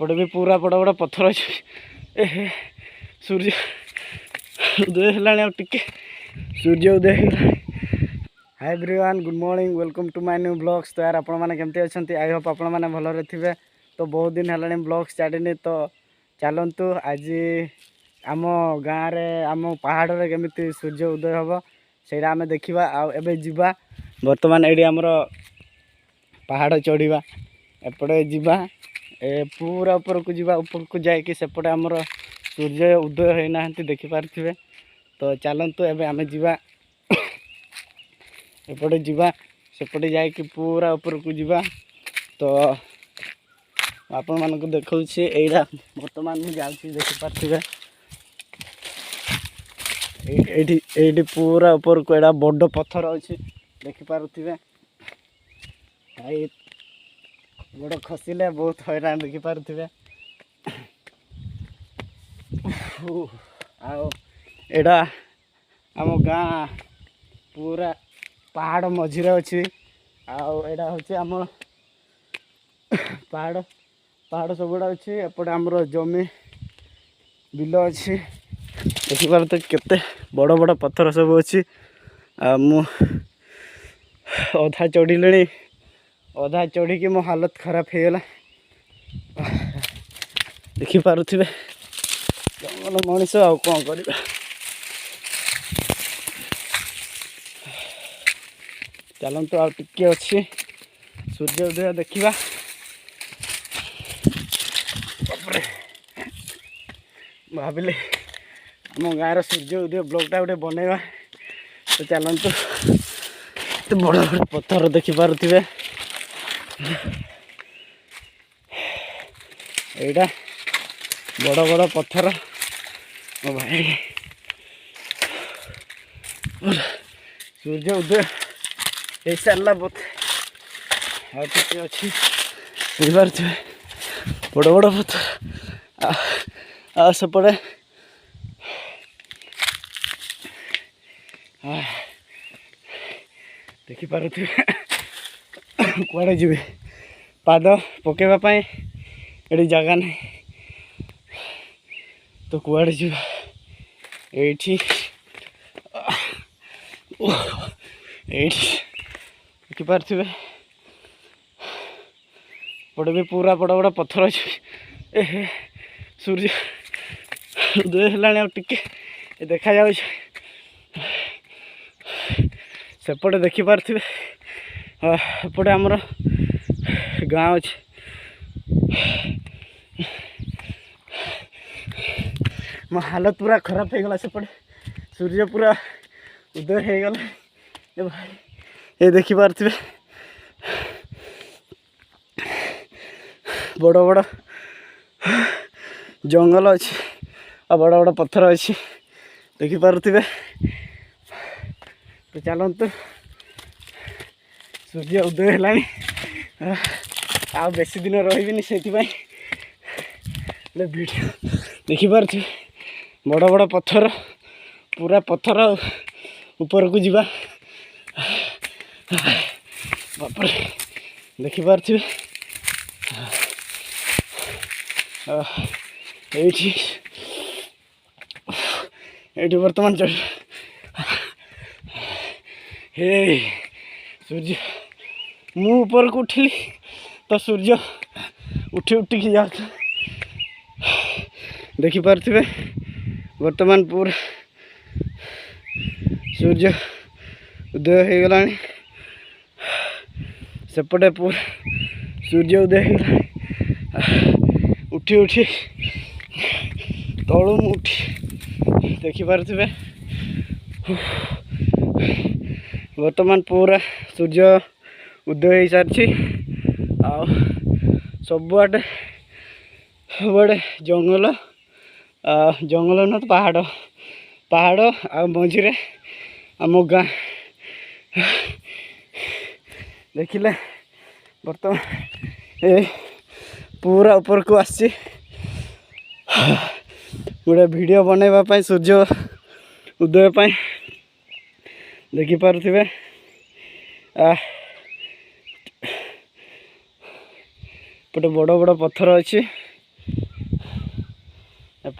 एपटे भी पूरा बड़ बड़ पत्थर अच्छे। ए सूर्य उदय है टिके सूर्य उदय है। Hi everyone, good morning, welcome to my new blogs. तो यार आपण मैंने केमती अच्छा? आई होप आपण मैंने भलरे थे। तो बहुत दिन है ब्लॉग्स छाड़नी। तो चलतु आज आम गाँव में आम पहाड़ में केमी सूर्य उदय हम से आम देखा। आवा बर्तमान ये आमर पहाड़ चढ़ा एपटे जावा पूरा ऊपर को जावा। ऊपर को जाकि सेपटे आमर सूर्य उदय होना देखिपारे। तो चलतु एवं आम जावा एपटे जावा सेपटे जाकि पूरा ऊपर को जावा। तो आपण मानक देखा यहीटा बर्तमान मुझे जाऊँगी देखिपारे। ये पूरा ऊपर को एड़ा बड़ पत्थर अच्छी देखिपारे। गोड़ खसिले बहुत हैरान देखिपारे। आड़ा आम गाँ पूरा पहाड़ मझिरे अच्छी। आड़ा हूँ आम पहाड़ पहाड़ सबुड़ा अच्छी। एपटे आमर जमी बिल अच्छी देखिपार। तो केते बड़ बड़ पत्थर सब अच्छी। मु अधा चढ़िले अधा चढ़ी मो हालत खराब हो गला देखिपारे। जंगल मनीष आ कौन कर चलतु आ टिके अच्छी सूर्य उदय देखा। भाविले आम गाँव सूर्य उदय ब्लॉगटा गोटे बनवा। तो चलतु तो बड़ बड़ पत्थर देखिपारे। एटा बड़ बड़ पत्थर ओ भाई सूर्य उदय हो सारा बहुत अच्छी बुझिपारे। बड़ बड़ पत्थर सेपटे देखिपारे। कुआड़े जी पाद पकेवाई ये जगह नहीं। तो कुआड़े जी ये देखिपारे। पटे भी पूरा बड़ बड़ पत्थर अच्छे। ए सूर्य उदय है टिके देखा जा सेपटे देखिपारे। एपटे आमर गाँव अच्छे। मो हालत पूरा खराब हो गला। सेपटे सूर्य पूरा उदय हो गला ये देखिपारे। बड़ बड़ जंगल अच्छी और बड़ बड़ पत्थर अच्छी देखिपारे। तो चलतु सूर्य उदय है आ बेसी दिन रही से वीडियो देखिपारे। बड़ बड़ पत्थर पूरा पत्थर ऊपर को जावा बापर देखिपारे। ये बर्तमान चढ़ हे सूर्य मु ऊपर को उठिली तो सूर्य उठी उठिकी जा देखिपारे। बर्तमान पूरा सूर्य उदय हो गला। सेपटे पूरा सूर्य उदय हो उठी उठी तलू उठी देखिपारे। बर्तमान पूरा सूर्य उदय हो सारी। सबुआडे सबुआडे जंगल जंगल न तो पहाड़ पहाड़ आ मझिरे आम गाँ देखिले। बर्तमान ए पूरा ऊपर को आसी गोटे वीडियो बनवाई सूर्य उदय पाई देखिपारे। पटे बड़ बड़ पत्थर अच्छी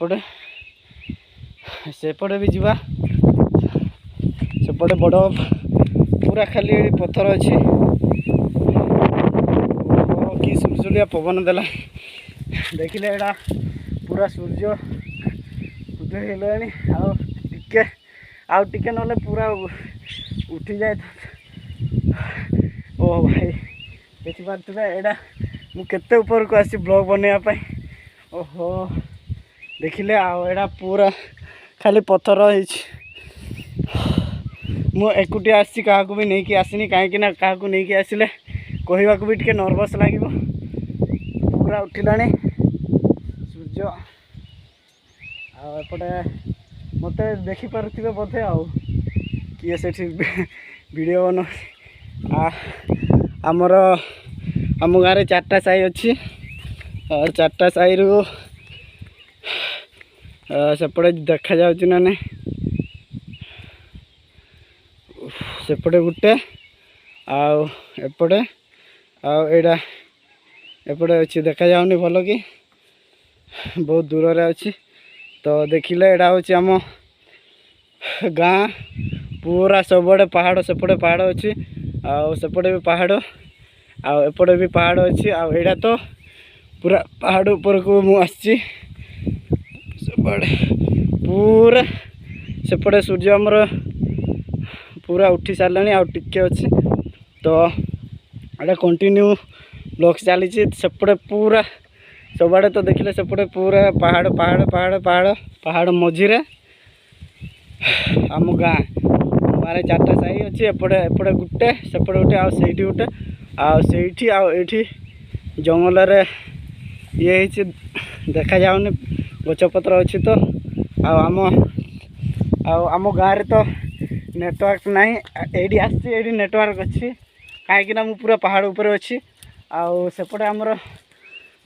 ସେପଟେ ସେପଟେ ବି ଯିବା। ସେପଟେ ବଡ଼ ପୁରା ଖାଲି ପଥର ଅଛି। କି ସୁଲସୁଲିଆ ପବନ ଦେଲା ଦେଖିଲେ ଏଇଟା ପୁରା ସୂର୍ଯ୍ୟ ଉଦୟ ହେଇଗଲାଣି। ଆଉ ଟିକେ ନହେଲେ ପୁରା ଉଠି ଯାଇଥାନ୍ତା। ଓ ଭାଇ ଦେଖିପାରୁଥିବେ ଏଇଟା ମୁଁ କେତେ ଉପରକୁ ଆସିଛି ବ୍ଲଗ୍ ବନେଇବା ପାଇଁ। ଓହୋ ଦେଖିଲେ ଆଉ ଏଇଟା ପୁରା ଖାଲି ପଥର ହେଇଛି। ମୁଁ ଏକୁଟିଆ ଆସିଛି, କାହାକୁ ବି ନେଇକି ଆସିନି, କାହିଁକିନା କାହାକୁ ନେଇକି ଆସିଲେ କହିବାକୁ ବି ଟିକେ ନର୍ଭସ୍ ଲାଗିବ। ପୁରା ଉଠିଲାଣି ସୂର୍ଯ୍ୟ। ଆଉ ଏପଟେ ମୋତେ ଦେଖିପାରୁଥିବେ ବୋଧେ ଆଉ କିଏ ସେଠି ଭିଡ଼ିଓ ବନଉଛି। ଆମ ଗାଁରେ 4ଟା ସାହି ଅଛି। ଆଉ 4ଟା ସାହିରୁ ସେପଟେ ଦେଖାଯାଉଛି ନା ନାହିଁ, ସେପଟେ ଗୋଟେ, ଆଉ ଏପଟେ, ଆଉ ଏଇଟା ଏପଟେ ଅଛି। ଦେଖାଯାଉନି ଭଲ କି, ବହୁତ ଦୂରରେ ଅଛି। ତ ଦେଖିଲେ ଏଇଟା ହେଉଛି ଆମ ଗାଁ। ପୁରା ସବୁଆଡ଼େ ପାହାଡ଼, ସେପଟେ ପାହାଡ଼ ଅଛି, ଆଉ ସେପଟେ ବି ପାହାଡ଼, ଆଉ ଏପଟେ ବି ପାହାଡ଼ ଅଛି। ଆଉ ଏଇଟା ତ ପୁରା ପାହାଡ଼ ଉପରକୁ ମୁଁ ଆସିଛି। ସେପଟେ ପୁରା ସେପଟେ ସୂର୍ଯ୍ୟ ଆମର ପୁରା ଉଠି ସାରିଲାଣି, ଆଉ ଟିକେ ଅଛି। ତ ଏଇଟା କଣ୍ଟିନ୍ୟୁ ବ୍ଲଗ୍ ଚାଲିଛି। ସେପଟେ ପୁରା ସବୁଆଡ଼େ ତ ଦେଖିଲେ ସେପଟେ ପୁରା ପାହାଡ଼ ପାହାଡ଼ ପାହାଡ଼ ପାହାଡ଼ ପାହାଡ଼ ମଝିରେ ଆମ ଗାଁରେ 4ଟା ସାହି ଅଛି। ଏପଟେ ଗୋଟେ, ସେପଟେ ଗୋଟେ, ଆଉ ସେଇଠି ଗୋଟେ, ଆଉ ସେଇଠି, ଆଉ ଏଇଠି ଜଙ୍ଗଲରେ ଇଏ ହେଇଛି, ଦେଖାଯାଉନି, ଗଛପତ୍ର ଅଛି। ତ ଆଉ ଆମ ଗାଁରେ ତ ନେଟୱାର୍କ ନାହିଁ। ଏଇଠି ଆସିଛି, ଏଇଠି ନେଟୱାର୍କ ଅଛି, କାହିଁକିନା ମୁଁ ପୁରା ପାହାଡ଼ ଉପରେ ଅଛି। ଆଉ ସେପଟେ ଆମର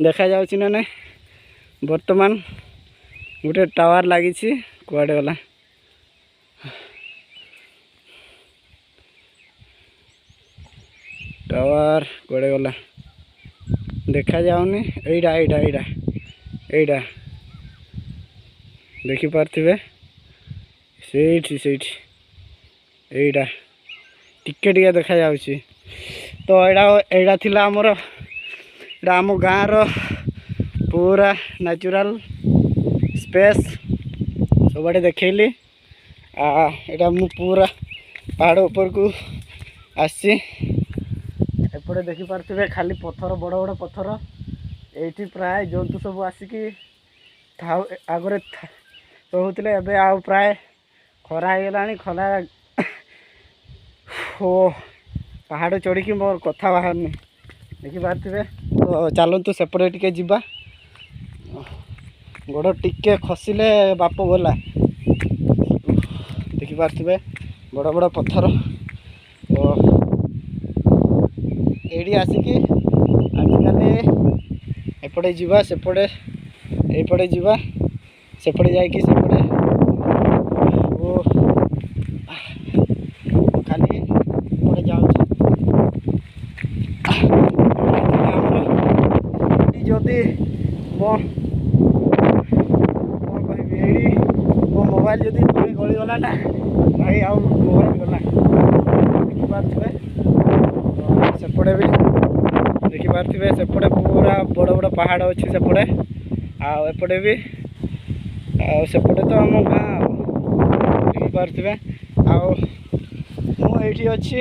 ଦେଖାଯାଉଛି ନା ନାହିଁ, ବର୍ତ୍ତମାନ ଗୋଟେ ଟାୱାର ଲାଗିଛି। କୁଆଡ଼େ ଗଲା? ଟାୱାର କୁଆଡ଼େ ଗଲା ଦେଖାଯାଉନି। ଏଇଟା ଦେଖିପାରୁଥିବେ, ସେଇଠି ଏଇଟା ଟିକେ ଦେଖାଯାଉଛି। ତ ଏଇଟା ଥିଲା ଆମର, ଏଇଟା ଆମ ଗାଁର ପୁରା ନ୍ୟାଚୁରାଲ ସ୍ପେସ୍। ସବୁଆଡ଼େ ଦେଖେଇଲି। ଏଇଟା ମୁଁ ପୁରା ପାହାଡ଼ ଉପରକୁ ଆସିଛି। ଏପଟେ ଦେଖିପାରୁଥିବେ ଖାଲି ପଥର, ବଡ଼ ବଡ଼ ପଥର। ଏଇଠି ପ୍ରାୟ ଜନ୍ତୁ ସବୁ ଆସିକି ଆଗରେ ରହୁଥିଲେ। ଏବେ ଆଉ ପ୍ରାୟ ଖରା ହେଇଗଲାଣି। ପାହାଡ଼ ଚଢ଼ିକି ମୋର କଥା ବାହାରୁନି, ଦେଖିପାରୁଥିବେ। ତ ଚାଲନ୍ତୁ ସେପଟେ ଟିକେ ଯିବା। ଗୋଡ଼ ଟିକେ ଖସିଲେ ବାପ ଗଲା। ଦେଖିପାରୁଥିବେ ବଡ଼ ବଡ଼ ପଥର। ତ ଏଇଠି ଆସିକି ଆଜିକାଲି ଏପଟେ ଯିବା, ସେପଟେ ଏଇପଟେ ଯିବା, ସେପଟେ ଯାଇକି ସେପଟେ ଖାଲି ଏପଟେ ଯାଉଛି। ଆମର ଯଦି କ'ଣ କହିବି, ଏଇଠି ମୋ ମୋବାଇଲ ଯଦି ତଳେ ଗଳିଗଲା ନା ଭାଇ, ଆଉ ମୋବାଇଲ ଗଲା। ଦେଖିପାରୁଥିବେ ସେପଟେ ବି ଦେଖିପାରୁଥିବେ, ସେପଟେ ପୁରା ବଡ଼ ବଡ଼ ପାହାଡ଼ ଅଛି ସେପଟେ, ଆଉ ଏପଟେ ବି, ଆଉ ସେପଟେ ତ ଆମ ଗାଁ। ଆଉ ଦେଖିପାରୁଥିବେ, ଆଉ ମୁଁ ଏଇଠି ଅଛି।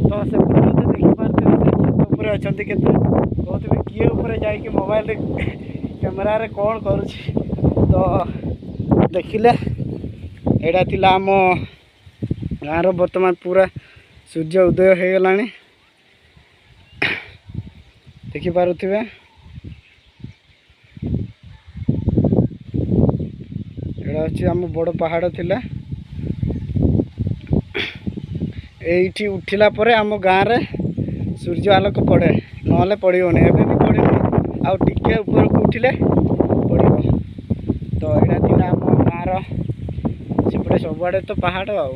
ତ ସେପଟେ ମଧ୍ୟ ଦେଖିପାରୁଥିବେ, ସେ ଛାତ ଉପରେ ଅଛନ୍ତି। କେତେ କହୁଥିବେ କିଏ ଉପରେ ଯାଇକି ମୋବାଇଲରେ କ୍ୟାମେରାରେ କ'ଣ କରୁଛି। ତ ଦେଖିଲେ ଏଇଟା ଥିଲା ଆମ ଗାଁର। ବର୍ତ୍ତମାନ ପୁରା ସୂର୍ଯ୍ୟ ଉଦୟ ହେଇଗଲାଣି, ଦେଖିପାରୁଥିବେ। ଏଇଟା ହେଉଛି ଆମ ବଡ଼ ପାହାଡ଼ ଥିଲା। ଏଇଠି ଉଠିଲା ପରେ ଆମ ଗାଁରେ ସୂର୍ଯ୍ୟ ଆଲୋକ ପଡ଼େ, ନହେଲେ ପଡ଼ିବନି। ଏବେ ବି ପଡ଼ିନି, ଆଉ ଟିକେ ଉପରକୁ ଉଠିଲେ ପଡ଼ିବ। ତ ଏଇଟା ଥିଲା ଆମ ଗାଁର। ସେପଟେ ସବୁଆଡ଼େ ତ ପାହାଡ଼, ଆଉ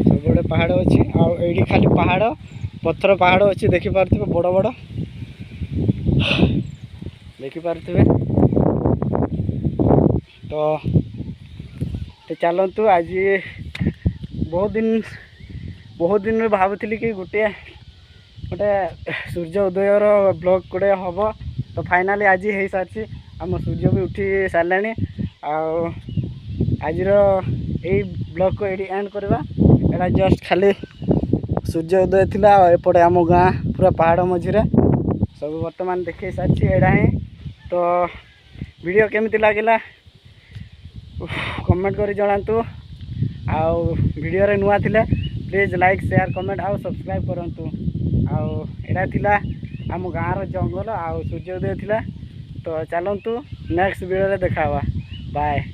ସବୁଆଡ଼େ ପାହାଡ଼ ଅଛି। ଆଉ ଏଇଠି ଖାଲି ପାହାଡ଼, ପଥର ପାହାଡ଼ ଅଛି। ଦେଖିପାରୁଥିବେ ବଡ଼ ବଡ଼, ଦେଖିପାରୁଥିବେ। तो चलतु आज बहुत दिन भावुली कि गोटे सूर्य उदयर ब्लॉग गोटे हम तो फाइनाली आज हो सारी आम सूर्य भी उठी सारे आज यही ब्लॉग को ये एंड करवा एटा जस्ट खाली सूर्य उदय थिला एपटे आम गाँ पूरा पहाड़ मझीरे सब बर्तमान देखे सारी एटा ही तो वीडियो केमिति लागला कमेंट कर जनातु आउ वीडियो रे नुआ थिले प्लीज लाइक शेयर कमेंट आउ सब्सक्राइब करंतु आउ एटा थिला आम गाँ रो जंगल आउ सूर्योदय थिला तो चलंतु नेक्स्ट वीडियो रे देखावा बाय।